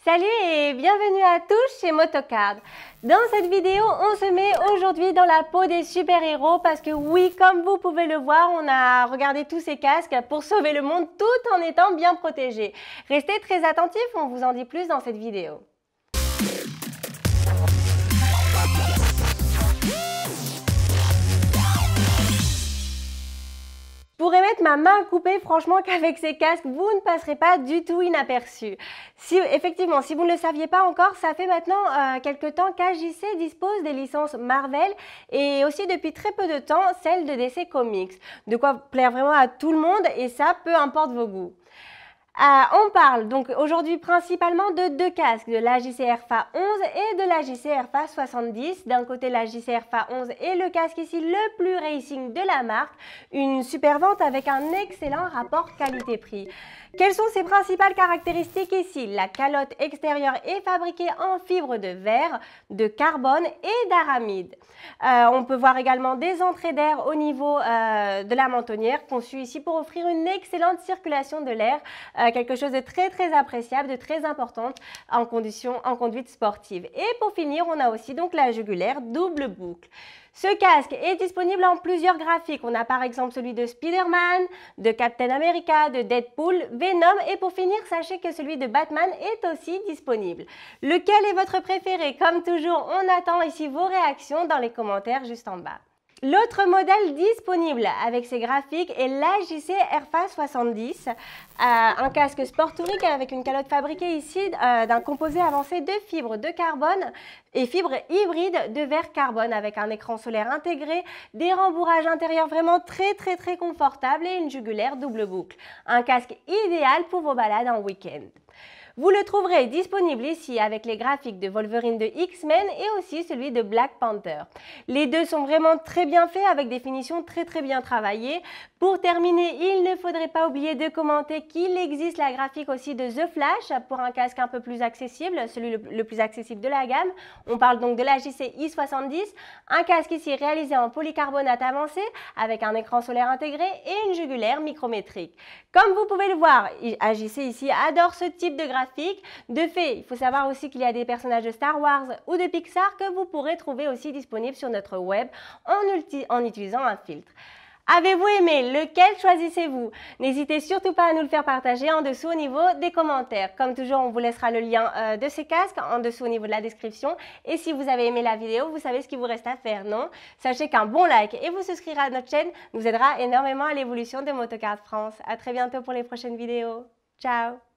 Salut et bienvenue à tous chez Motocard. Dans cette vidéo, on se met aujourd'hui dans la peau des super-héros parce que oui, comme vous pouvez le voir, on a regardé tous ces casques pour sauver le monde tout en étant bien protégés. Restez très attentifs, on vous en dit plus dans cette vidéo. Je pourrais mettre ma main coupée, franchement qu'avec ces casques, vous ne passerez pas du tout inaperçu. Effectivement, si vous ne le saviez pas encore, ça fait maintenant quelques temps qu'AJC dispose des licences Marvel et aussi depuis très peu de temps, celles de DC Comics. De quoi plaire vraiment à tout le monde et ça, peu importe vos goûts. On parle donc aujourd'hui principalement de deux casques, de l'AJC Airfa 11 et de l'AJC Airfa 70. D'un côté, l'AJC Airfa 11 est le casque ici le plus racing de la marque, une super vente avec un excellent rapport qualité-prix. Quelles sont ses principales caractéristiques ici? La calotte extérieure est fabriquée en fibre de verre, de carbone et d'aramide. On peut voir également des entrées d'air au niveau de la mentonnière, conçue ici pour offrir une excellente circulation de l'air, quelque chose de très appréciable, de très importante en conduite sportive. Et pour finir, on a aussi donc la jugulaire double boucle. Ce casque est disponible en plusieurs graphiques. On a par exemple celui de Spider-Man, de Captain America, de Deadpool, Venom et pour finir, sachez que celui de Batman est aussi disponible. Lequel est votre préféré? Comme toujours, on attend ici vos réactions dans les commentaires juste en bas. L'autre modèle disponible avec ces graphiques est l'AJC Airfa 70, un casque sport touring avec une calotte fabriquée ici d'un composé avancé de fibres de carbone et fibres hybrides de verre carbone avec un écran solaire intégré, des rembourrages intérieurs vraiment très confortables et une jugulaire double boucle. Un casque idéal pour vos balades en week-end. Vous le trouverez disponible ici avec les graphiques de Wolverine de X-Men et aussi celui de Black Panther. Les deux sont vraiment très bien faits avec des finitions très bien travaillées. Pour terminer, il ne faudrait pas oublier de commenter qu'il existe la graphique aussi de The Flash pour un casque un peu plus accessible, celui le plus accessible de la gamme. On parle donc de l'AJC i70, un casque ici réalisé en polycarbonate avancé avec un écran solaire intégré et une jugulaire micrométrique. Comme vous pouvez le voir, AJC ici adore ce type de graphique. De fait, il faut savoir aussi qu'il y a des personnages de Star Wars ou de Pixar que vous pourrez trouver aussi disponibles sur notre web en utilisant un filtre. Avez-vous aimé? Lequel choisissez-vous? N'hésitez surtout pas à nous le faire partager en dessous au niveau des commentaires. Comme toujours, on vous laissera le lien de ces casques en dessous au niveau de la description. Et si vous avez aimé la vidéo, vous savez ce qu'il vous reste à faire, non? Sachez qu'un bon like et vous souscrire à notre chaîne nous aidera énormément à l'évolution de Motocard France. À très bientôt pour les prochaines vidéos. Ciao!